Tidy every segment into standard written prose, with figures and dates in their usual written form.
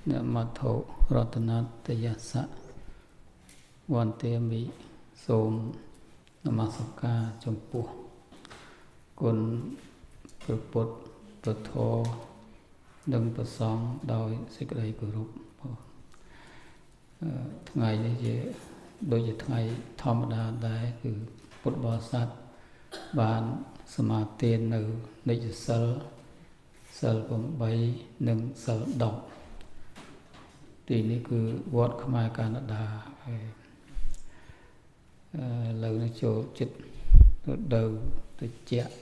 นมัทโธรัตนัตยัสสะวันเตมิโสมนมัสการจมปุគុណព្រះពុទ្ធព្រះធម៌និងព្រះសង្ឃដោយសេចក្តីគោរពថ្ងៃនេះជាដូចជាថ្ងៃធម្មតាដែរគឺពុទ្ធបរិស័ទបានសមាទាននៅនិច្ចសិលសិល8និងសិល10ទីនេះគឺវត្តខ្មែរកាណាដាហើយលើនេះចូលចិត្តរដូវត្រជាក់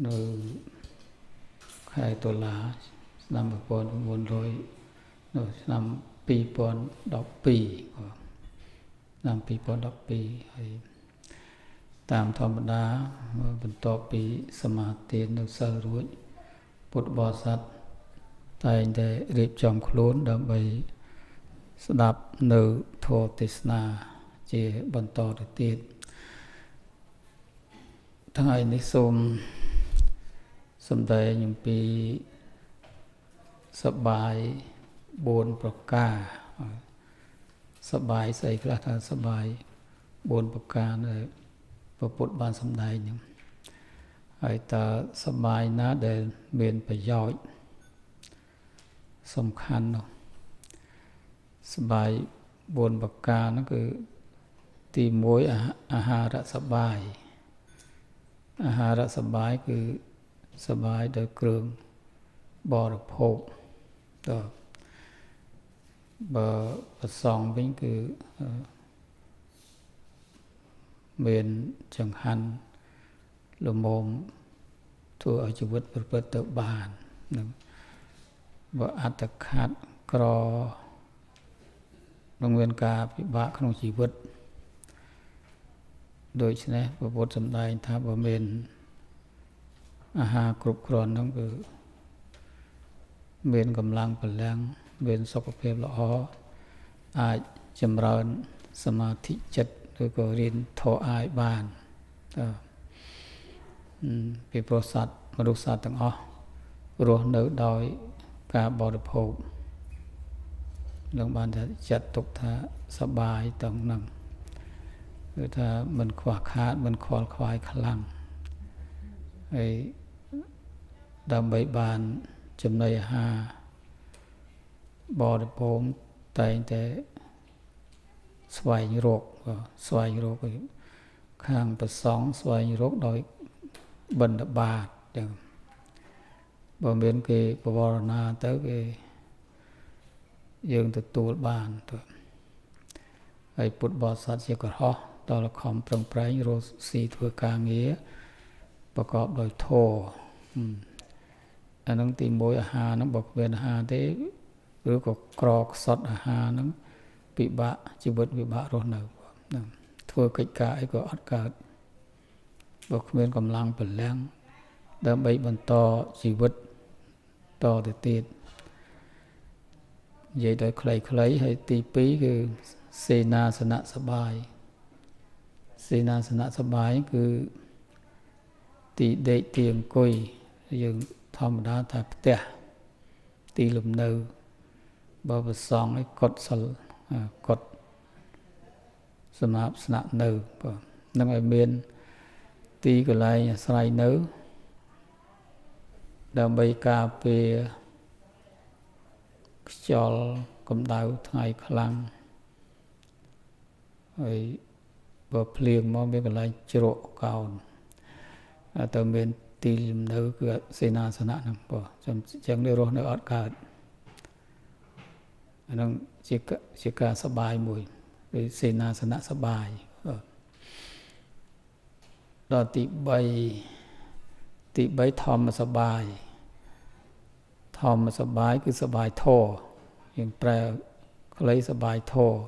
នៅខែតុលាឆ្នាំ1900នៅឆ្នាំ2012ឆ្នាំ2012ហើយតាមធម្មតាបន្ទាប់ពីសមាទាននៅសិលរួចពុទ្ធបរិស័ទតែងតែរៀបចំខ្លួនដើម្បីស្ដាប់នៅធម៌ទេសនាជាបន្តទៅទៀតថ្ងៃនេះសូមសម្ដែងអំពីសបាយ4ប្រការសបាយស្អីខ្លះថាសបាយ4ប្រការដែលព្រះពុទ្ធបានសម្ដែងហ្នឹងហើយតើសបាយណាដែលមានប្រយោជន៍សំខាន់នោះសបាយ4ប្រការហ្នឹងគឺទី1អាហារសបាយអាហារសបាយគឺសបាយដោយគ្រឿងបរិភោគតើបើប្រសងវិញគឺមានចង្ហាន់លមមធ្វើឲ្យជីវិតប្រព្រឹត្តទៅបាននឹងបើអត្តខាត់ក្រនឹងមានការពិបាកក្នុងជីវិតដូច្នេះព្រះពុទ្ធសម្ដែងថាបើមានអាហារគ្រប់គ្រាន់ហ្នឹងគឺមានកម្លាំងពលំមានសុខភាពល្អអាចចម្រើនសមាធិចិត្តឬក៏រៀនធម៌អាយបានពីព្រោះសត្វមនុស្សសត្វទាំងអស់រស់នៅដោយការបរិភោគនឹងបានថាចាត់ទុកថាសបាយទាំងហ្នឹងគឺថាមិនខ្វះខាតមិនខ្វល់ខ្វាយខ្លាំងហើយដើម្បីបានចំណីអាហារបរិភោគតែងតែស្វែងរកខាងប្រសង់ស្វែងរកដោយបិណ្ឌបាតចឹងបើមានគេបវរណាទៅគេយើងទទួលបានទៅហើយពុទ្ធបរិស័ទជាកុហកដល់ខំប្រឹងប្រែងរកស៊ីធ្វើការងារប្រកបដោយធម៌អានឹងទី1អាហារហ្នឹងបើគ្មានអាហារទេឬក៏ក្រខ្សត់អាហារហ្នឹងពិបាកជីវិតពិបាករស់នៅហ្នឹងធ្វើកិច្ចការអីក៏អត់កើតបើគ្មានកម្លាំងពលំដើម្បីបន្តជីវិតតទៅទៀតនិយាយដោយខ្លីៗហើយទី2គឺសេនាសនៈសបាយសេនាសនៈសបាយគឺទីដេកទីអង្គុយយើងធម្មតាថាផ្ទះទីលំនៅបើប្រសងឲ្យកត់សិលកត់សម្រាប់ស្នាក់នៅបាទនឹងឲ្យមានទីកន្លែងអាស្រ័យនៅដើម្បីការពារខ្យល់កម្ដៅថ្ងៃខ្លាំងហើយបើភ្លៀងមកមានកន្លែងជ្រក់កោនទៅមានទីលំនៅគឺសេនាសនៈហ្នឹងបើអញ្ចឹងនេះរស់នៅអត់កើតអាហ្នឹងជាការសបាយមួយគឺសេនាសនៈសបាយដល់ទី3ធម្មសបាយធម្មសបាយគឺសបាយធម៌យើងប្រែខ្លីសបាយធម៌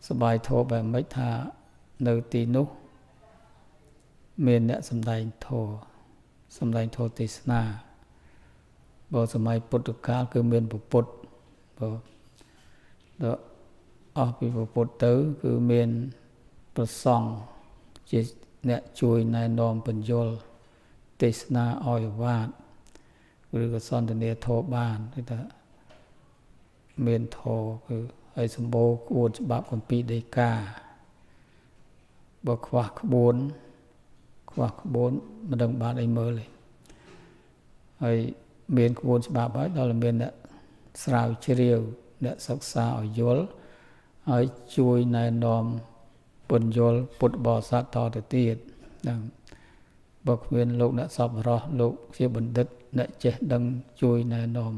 សបាយធម៌បែបម៉េចថានៅទីនោះមានអ្នកសម្ដែងធម៌ទេសនាបើសម័យពុទ្ធកាលគឺមានពុទ្ធបើដល់អស់ពីពុទ្ធទៅគឺមានប្រសង់ជាអ្នកជួយណែនាំបញ្យល ទេសនាអោយវាទឬក៏សន្ទនាធម៌បានគឺថាមានធម៌គឺឲ្យសម្បូរក្បួនច្បាប់គម្ពីរដីកាបើខ្វះក្បួនមិនដឹងបានអីមើលទេហើយមានក្បួនច្បាប់ហើយដល់មានអ្នកស្រាវជ្រាវអ្នកសិក្សាឲ្យយល់ហើយជួយណែនាំពន្យល់ពុទ្ធបរិស័ទតទៅទៀតហ្នឹងបើគ្មានលោកអ្នកសប្បុរសលោកជាបណ្ឌិតអ្នកចេះដឹងជួយណែនាំ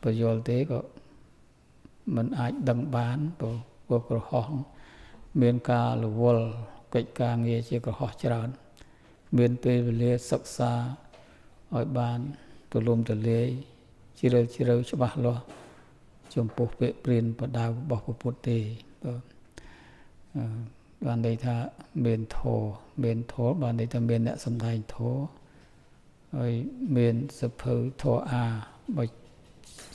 ពន្យល់ទេក៏មិនអាចដឹងបានព្រោះក្រហមមានការរវល់កិច្ចការងារជាក្រហមច្រើនមានពេលវេលាសិក្សាឲ្យបានទូលំទូលាយជ្រាលជ្រៅច្បាស់លាស់ចំពោះពាក្យព្រានប្រដៅរបស់ពុទ្ធទេបានន័យថាមានធម៌បានន័យថាមានអ្នកសំដែងធម៌ហើយមានសភៅធម៌អាបើ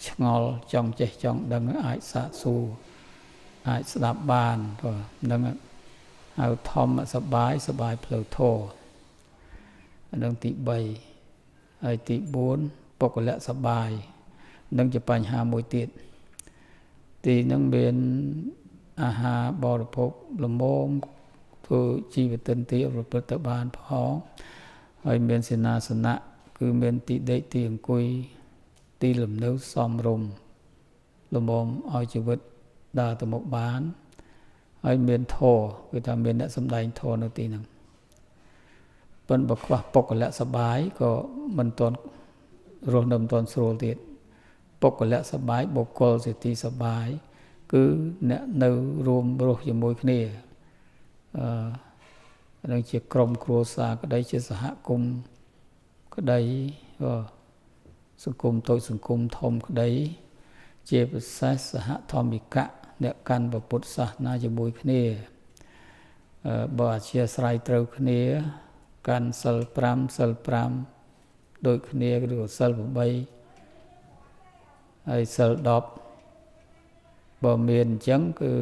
ឆ្ងល់ចង់ចេះចង់ដឹងអាចសាកសួរអាចស្ដាប់បានហ្នឹងហៅធម្មសបាយផ្លូវធម៌ហ្នឹងទី3ហើយទី4ពុគលៈសបាយនឹងជាបញ្ហាមួយទៀតទីហ្នឹងមានអាហារបរិភោគល្មមធ្វើជីវទិនទីប្រព្រឹត្តទៅបានផងហើយមានសេនាសនៈគឺមានទីដេកទីអង្គុយទីលំនៅសមរម្យល្មមឲ្យជីវិតដើរទៅមុខបានហើយមានធម៌គឺថាមានអ្នកសម្ដែងធម៌នៅទីហ្នឹងប៉ុន្តែបើខ្វះពុគលៈសបាយក៏មិនទាន់រស់នៅមិនទាន់ស្រួលទៀតពុគលៈសបាយបុគ្គលសិទ្ធិសបាយគឺអ្នកនៅរួមរស់ជាមួយគ្នានឹងជាក្រុមគ្រួសារក្តីជាសហគមន៍ក្តីសង្គមតូចសង្គមធំក្តីជាពិសេសសហធម្មិកៈអ្នកកាន់ពុទ្ធសាសនាជាមួយគ្នាបើអធិស្ឋានត្រូវគ្នាកាន់សិល5ដូចគ្នាឬសិល8ហើយសិល10បើមានអញ្ចឹងគឺ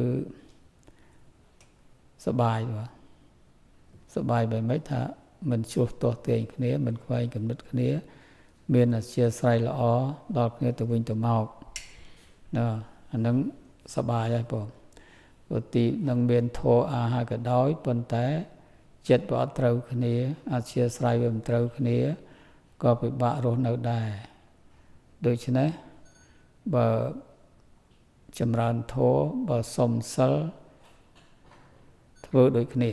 សបាយបែបម៉េចថាមិនជួសទាស់ទាញគ្នាមិនខ្វែងគំនិតគ្នាមានអធ្យាស្រ័យល្អដល់គ្នាទៅវិញទៅមកអាហ្នឹងសបាយហើយបងព្រោះទីនឹងមានធម៌អាហារក៏ដោយប៉ុន្តែចិត្តវាអត់ត្រូវគ្នាអធ្យាស្រ័យវាមិនត្រូវគ្នាក៏ពិបាករស់នៅដែរដូច្នេះបើចម្រើនធម៌បើសុំសិលធ្វើដូចគ្នា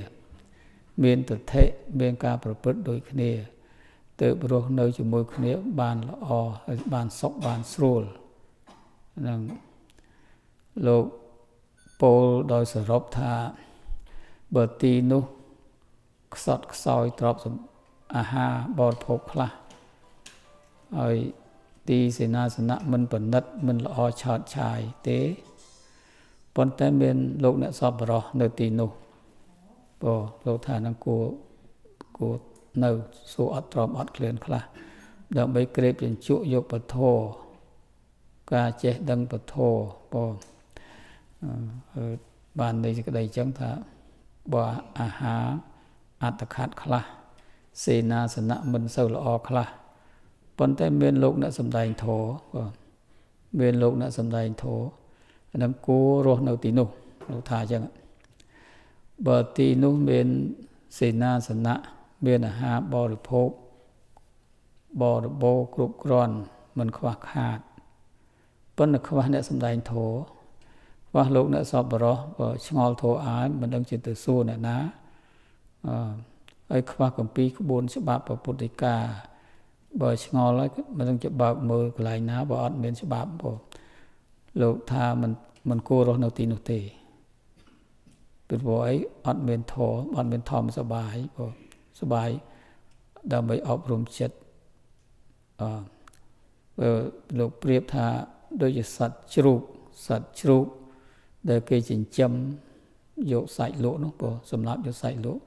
មានទិដ្ឋិមានការប្រព្រឹត្តដូចគ្នាទើបរស់នៅជាមួយគ្នាបានល្អហើយបានសុខបានស្រួលនឹងលោកពោលដោយសរុបថាបើទីនោះខ្សត់ខ្សោយទ្រព្យអាហារបរិភោគខ្លះហើយទីសេនាសនៈមិនប្រណិតមិនល្អឆើតឆាយទេប៉ុន្តែមានលោកអ្នកសប្បុរសនៅទីនោះព្រោះលោកថានឹងគួរនៅសួរអត់ទ្រាំអត់ឃ្លានខ្លះដើម្បីក្រេបជញ្ជក់យកពធការចេះដឹងពធព្រោះបាននៃសេចក្តីអញ្ចឹងថាបើអាហារអត្តខាត់ខ្លះសេនាសនៈមិនសូវល្អខ្លះប៉ុន្តែមានលោកអ្នកសម្ដែងធម៌មានលោកអ្នកសម្ដែងធម៌នឹងគួររស់នៅទីនោះលោកថាអញ្ចឹងបើទីនោះមានសេនាសនៈមានអាហារបរិភោគបរិបូរគ្រប់គ្រាន់មិនខ្វះខាតប៉ុន្តែខ្វះអ្នកសម្ដែងធម៌ខ្វះលោកអ្នកសប្បុរសឆ្ងល់ធម៌អាយមិនដឹងជាទៅសួរអ្នកណាហើយខ្វះគម្ពីរក្បួនច្បាប់ព្រះពុទ្ធដីកាបើឆ្ងល់ហើយមិនដឹងជាបើកមើលកន្លែងណាបើអត់មានច្បាប់លោកថាមិនគួររស់នៅទីនោះទេពីព្រោះអីអត់មានធម៌អត់មានធម្មសបាយសបាយដើម្បីអប់រំចិត្តលោកប្រៀបថាដូចជាសត្វជ្រូកដែលគេចិញ្ចឹមយកសាច់លក់នោះសម្រាប់យកសាច់លក់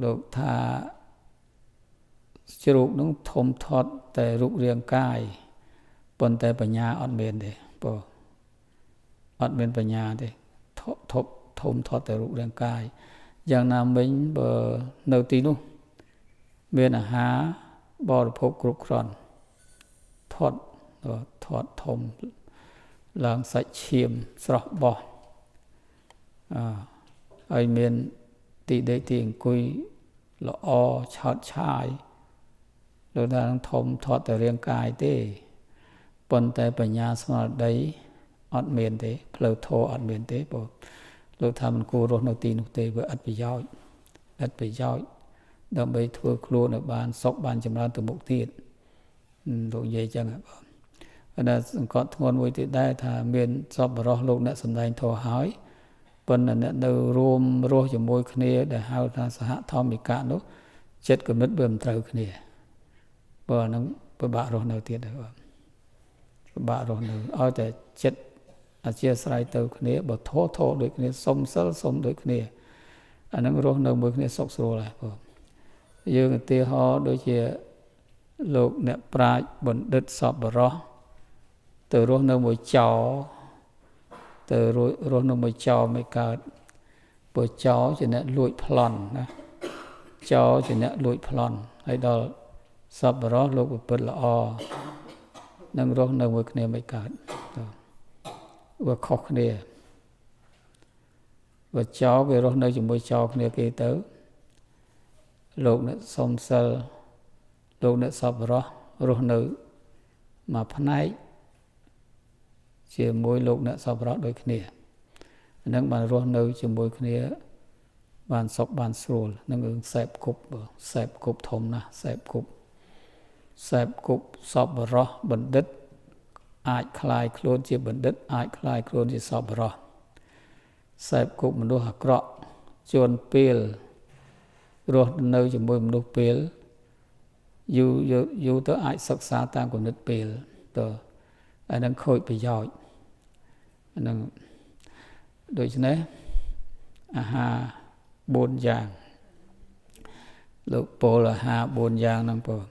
លោកថាជ្រូកនោះធំធាត់តែរូបរាងកាយប៉ុន្តែបញ្ញាអត់មានទេអត់មានបញ្ញាទេធំធាត់តែរូបរាងកាយយ៉ាងណាមិញបើនៅទីនោះ មានអាហារបរិភោគគ្រប់គ្រាន់ធាត់ធំឡើងសាច់ឈាមស្រស់បោះហើយមានទីដេកទីអង្គុយល្អឆើតឆាយលោកថាធំធាត់តែរាងកាយទេប៉ុន្តែបញ្ញាស្មារតីអត់មានទេផ្លូវធម៌អត់មានទេព្រោះលោកថាមិនគួររស់នៅទីនោះទេវាឥតប្រយោជន៍ដើម្បីធ្វើខ្លួនឲ្យបានសុខបានចម្រើនទៅមុខទៀតលោកនិយាយចឹងបងតែសង្កត់ធ្ងន់មួយទៀតដែរថាមានសពបរោះលោកអ្នកសម្ដែងធម៌ហើយប៉ុន្តែអ្នកនៅរួមរស់ជាមួយគ្នាដែលហៅថាសហធម្មិកៈនោះចិត្តគំនិតវាមិនត្រូវគ្នាបើហ្នឹងពិបាករស់នៅទៀតដែរបងពិបាករស់នៅឲ្យតែចិត្តអធិស្ស្រ័យទៅគ្នាបើធោដូចគ្នាសុំសិលសុំដូចគ្នាអាហ្នឹងរស់នៅមួយគ្នាសុខស្រួលហើយបងយើងឧទាហរណ៍ដូចជាលោកអ្នកប្រាជ្ញបណ្ឌិតសប្បុរសទៅរស់នៅមួយចោទៅរស់នៅមួយចោមិនកើតព្រោះចោជាអ្នកលួចប្លន់ណាចោជាអ្នកលួចប្លន់ហើយដល់សប្បុរសលោកពិតល្អនឹងរស់នៅមួយគ្នាមិនកើតវាខុសគ្នាបើចោវារស់នៅជាមួយចោគ្នាគេទៅលោកអ្នកសុំសិលលោកអ្នកសប្បុរសរស់នៅមួយផ្នែកជាមួយលោកអ្នកសប្បុរសដូចគ្នាហ្នឹងបានរស់នៅជាមួយគ្នាបានសុខបានស្រួលនឹងរឿងសែបគប់ធំណាស់សែបគប់សប្បុរសបណ្ឌិតអាចคลายខ្លួនជាបណ្ឌិតអាចคลายខ្លួនជាសប្បុរសសែបគប់មនុស្សអាក្រក់ជួនពេលរស់នៅជាមួយមនុស្សពេលយូរទៅអាចសិក្សាតាមគំនិតពេលទៅអានឹងខូចប្រយោជន៍អានឹងដូច្នេះអាហារ4យ៉ាងលោកពោលអាហារ4យ៉ាងហ្នឹងបង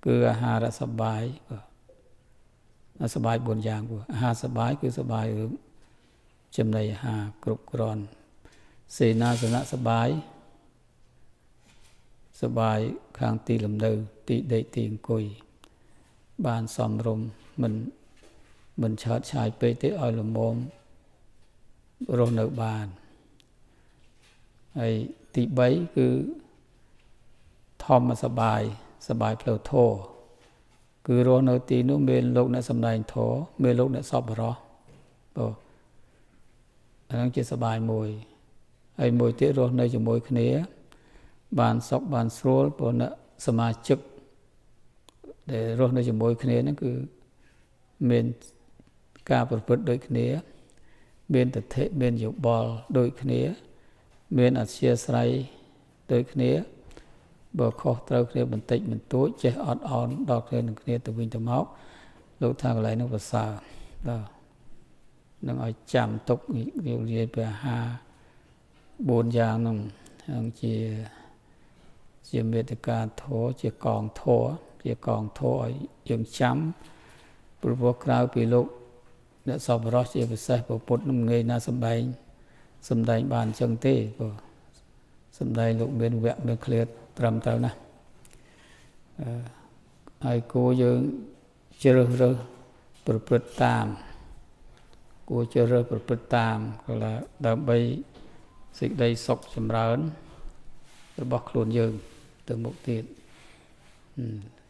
គឺអាហារសបាយបងសបាយ4យ៉ាងបងអាហារសបាយគឺសបាយរឿងចំណីអាហារគ្រប់គ្រាន់សេនាសនៈសបាយខាងទីលំនៅទីដេកទីអង្គុយបានសំរុំមិនឆើតឆាយពេកទេឲ្យល្មមរស់នៅបានហើយទី3គឺធម្មសបាយផ្លូវធម៌គឺរស់នៅទីនោះមានលោកអ្នកសម្ដែងធម៌មានលោកអ្នកសប្បុរសបងអាហ្នឹងជាសបាយមួយហើយមួយទៀតរស់នៅជាមួយគ្នាបានសុខបានស្រួលព្រោះអ្នកសមាជិកដែលរស់នៅជាមួយគ្នាហ្នឹងគឺមានការប្រព្រឹត្តដូចគ្នាមានទិដ្ឋិមានយោបល់ដូចគ្នាមានអធ្យាស្រ័យដូចគ្នាបើខុសត្រូវគ្នាបន្តិចបន្តួចចេះអត់ឱនដល់គ្នានឹងគ្នាទៅវិញទៅមកលោកថាកន្លែងនោះប្រសើរបាទនឹងឲ្យចាំទុកនិយាយពីអាហារ4យ៉ាងនោះហ្នឹងជាមេត្តាធម៌ជាកងធម៌ឲ្យយើងចាំព្រោះក្រៅពីលោកអ្នកសប្បុរសជាពិសេសពុទ្ធនឹងងាយណាសម្ដែងបានអញ្ចឹងទេព្រោះសម្ដែងលោកមានវគ្គមានឃ្លាត្រឹមត្រូវណាស់ហើយគួរយើងជ្រើសរើសប្រព្រឹត្តតាមដើម្បីសេចក្តីសុខចម្រើនរបស់ខ្លួនយើងទៅមុខទៀត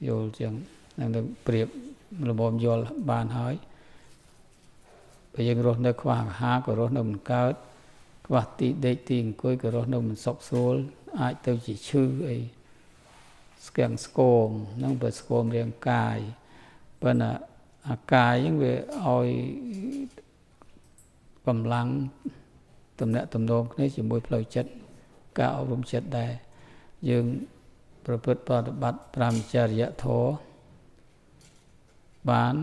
យល់ចឹងនឹងប្រៀបល្មមយល់បានហើយបើយើងរស់នៅខ្វះអាហារក៏រស់នៅមិនកើតខ្វះទីដេកទីអង្គុយក៏រស់នៅមិនសុខស្រួលអាចទៅជាឈឺអីស្គាំងស្គមហ្នឹងបើស្គមរាងកាយប៉ុន្តែអាកាយហ្នឹងវាឲ្យកម្លាំងទំនាក់ទំនងគ្នាជាមួយផ្លូវចិត្តការអប់រំចិត្តដែរយើងប្រព្រឹត្តប្រតិបត្តិប្រមចរិយធម៌បាន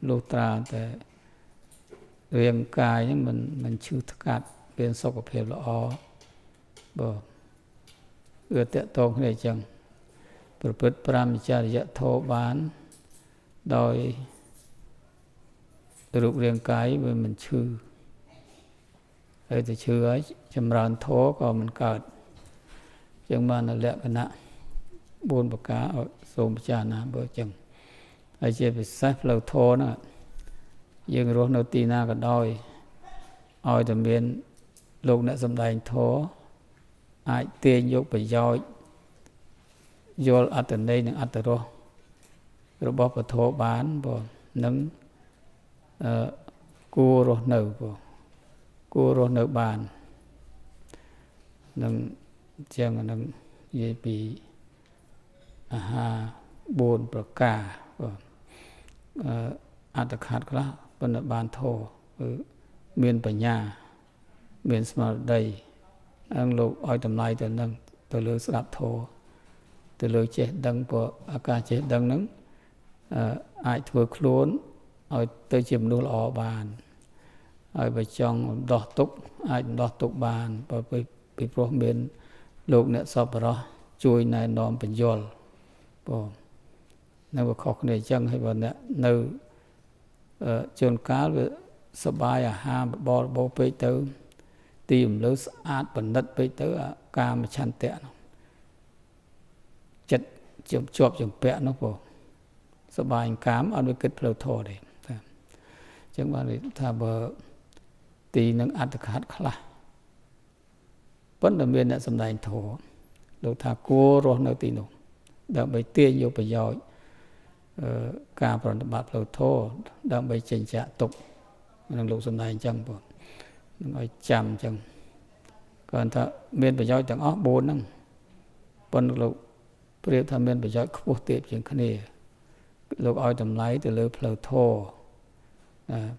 លុះត្រាតែរាងកាយហ្នឹងមិនឈឺថ្កាត់មានសុខភាពល្អបើវាតកតងគ្នាអញ្ចឹងប្រព្រឹត្តប្រមចរិយធម៌បានដោយរូបរាងកាយវាមិនឈឺហើយទៅឈឺហើយចម្រើនធម៌ក៏មិនកើតចឹងបានលក្ខណៈ 4ប្រការសូមពិចារណាបើចឹងហើយជាពិសេសផ្លូវធម៌ហ្នឹងយើងរស់នៅទីណាក៏ដោយឲ្យតែមានលោកអ្នកសំដែងធម៌អាចទាញយកប្រយោជន៍យល់អត្តន័យនិងអត្តរសរបស់ពធបានបងនឹងគួររស់នៅបងគួររស់នៅបាននឹងជាងនឹងនិយាយពីអាហារ4ប្រការបងអត្តខាត់ខ្លះប៉ុន្តែបានធម៌គឺមានបញ្ញាមានស្មារតីអង្គលោកឲ្យតម្លៃទៅនឹងទៅលើស្ដាប់ធម៌ទៅលើចេះដឹងព្រោះអាការចេះដឹងហ្នឹងអាចធ្វើខ្លួនឲ្យទៅជាមនុស្សល្អបានហើយបើចង់ដោះទុកអាចដោះទុកបានពីព្រោះមានលោកអ្នកសប្បុរសជួយណែនាំបញ្យល់បងនៅខុសគ្នាអញ្ចឹងហើយបើអ្នកនៅជួនកាលវាសបាយអាហារបបរបពេកទៅទីរំលើស្អាតបណ្ឌិតពេកទៅកាមឆន្ទៈនោះចិត្តជាប់ជំពាក់នោះបងសបាយកាមអត់វាគិតផ្លូវធម៌ទេអញ្ចឹងបានថាបើទីនឹងអត្តខាត់ខ្លះប៉ុន្តែមានអ្នកសម្ដែងធម៌លោកថាគួររស់នៅទីនោះដើម្បីទាញយកប្រយោជន៍ការប្រតិបត្តិផ្លូវធម៌ដើម្បីចេញចាក់ទុកនឹងលោកសម្ដែងអញ្ចឹងបងនឹងឲ្យចាំអញ្ចឹងគាត់ថាមានប្រយោជន៍ទាំងអស់4ហ្នឹងប៉ុន្តែលោកប្រៀបថាមានប្រយោជន៍ខ្ពស់ទាបជាងគ្នាលោកឲ្យតម្លៃទៅលើផ្លូវធម៌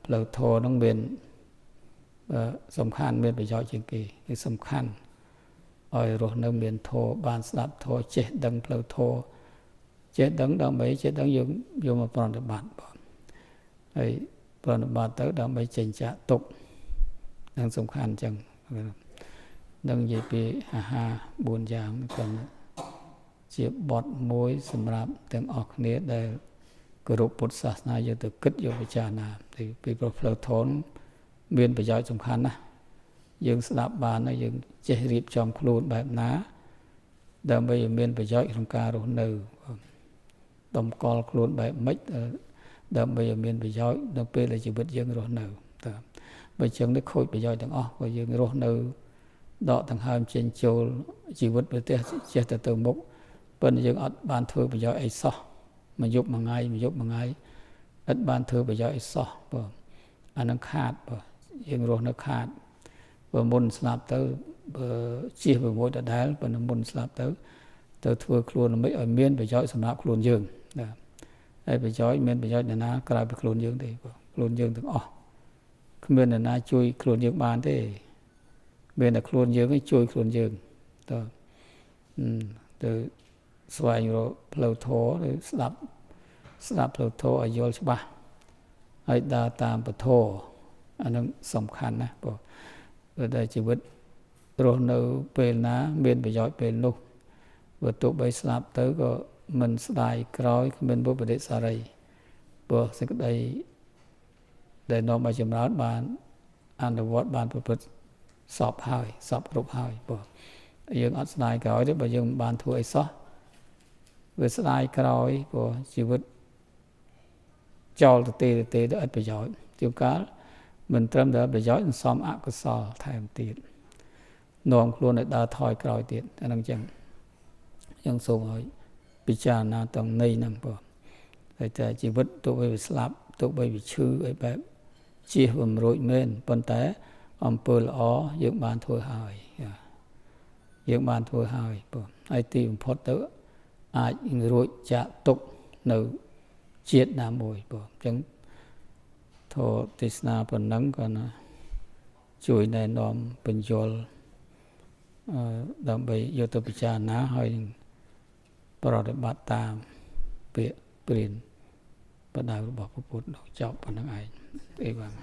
ផ្លូវធម៌ហ្នឹងមានសំខាន់មានប្រយោជន៍ជាងគេគឺសំខាន់ឲ្យរស់នៅមានធម៌បានស្ដាប់ធម៌ចេះដឹងផ្លូវធម៌ចេះដឹងដើម្បីចេះដឹងយើងយកមកប្រតិបត្តិបងហើយប្រតិបត្តិទៅដើម្បីចេញចាក់ទុកនឹងសំខាន់អញ្ចឹងនឹងនិយាយពីអាហារ4យ៉ាងគាត់ជាបទមួយសម្រាប់ទាំងអស់គ្នាដែលគោរពពុទ្ធសាសនាយកទៅគិតយកពិចារណាពីផ្លូវធម៌មានប្រយោជន៍សំខាន់ណាស់យើងស្ដាប់បានហើយយើងចេះរៀបចំខ្លួនបែបណាដើម្បីឲ្យមានប្រយោជន៍ក្នុងការរស់នៅតម្កល់ខ្លួនបែបម៉េចដើម្បីឲ្យមានប្រយោជន៍នៅពេលដែលជីវិតយើងរស់នៅតើបើចឹងនេះខូចប្រយោជន៍ទាំងអស់ព្រោះយើងរស់នៅដកដង្ហើមចេញចូលជីវិតប្រទេសចេះតែទៅមុខប៉ុន្តែយើងអត់បានធ្វើប្រយោជន៍អីសោះមួយយប់មួយថ្ងៃឥតបានធ្វើប្រយោជន៍អីសោះបងអានឹងខាតបងយើងរស់នៅខាតបើមុនស្លាប់ទៅបើជិះប្រមូលដដែលប៉ុន្តែមុនស្លាប់ទៅធ្វើខ្លួនមិនឲ្យមានប្រយោជន៍សម្រាប់ខ្លួនយើងណាហើយប្រយោជន៍មានប្រយោជន៍ណាក្រៅពីខ្លួនយើងទេបងខ្លួនយើងទាំងអស់គ្មានអ្នកណាជួយខ្លួនយើងបានទេមានតែខ្លួនយើងឯងជួយខ្លួនយើងតើទៅស្វែងរកផ្លូវធម៌ឬស្ដាប់ផ្លូវធម៌ឲ្យយល់ច្បាស់ហើយដើរតាមពធអានឹងសំខាន់ណាស់ព្រោះតែជីវិតរស់នៅពេលណាមានប្រយោជន៍ពេលនោះបើទោះបីស្លាប់ទៅក៏មិនស្ដាយក្រោយគ្មានបុព្វដិសារីព្រោះសេចក្តីដែលនាំឲ្យចម្រើនបានអនុវត្តបានប្រព្រឹត្តសពហើយសពគ្រប់ហើយព្រោះយើងអត់ស្ដាយក្រោយទេបើយើងមិនបានធ្វើអីសោះវាស្ដាយក្រោយព្រោះជីវិតចោលទៅទេទៅឥតប្រយោជន៍ជួនកាលមិនត្រឹមតែប្រយោជន៍នឹងសំអកុសលថែមទៀតនាំខ្លួនឲ្យដើរថយក្រោយទៀតអានឹងចឹងសូមឲ្យពិចារណាទាំងន័យហ្នឹងព្រោះហើយតែជីវិតទោះបីវាស្លាប់ទោះបីវាឈឺអីបែបជៀសវាមិនរួចមែនប៉ុន្តែអំពើល្អយើងបានធ្វើហើយយើងបានធ្វើហើយព្រោះហើយទីបំផុតទៅអាចរួចចាក់ទុកនៅជាតិណាមួយព្រោះអញ្ចឹងធម៌ទេសនាប៉ុណ្ណឹងក៏ជួយណែនាំបញ្យល់ដើម្បីយកទៅពិចារណាហើយប្រតិបត្តិតាមពាក្យព្រានបដៅរបស់ព្រះពុទ្ធដល់ចប់ប៉ុណ្ណឹងឯងទេបាទ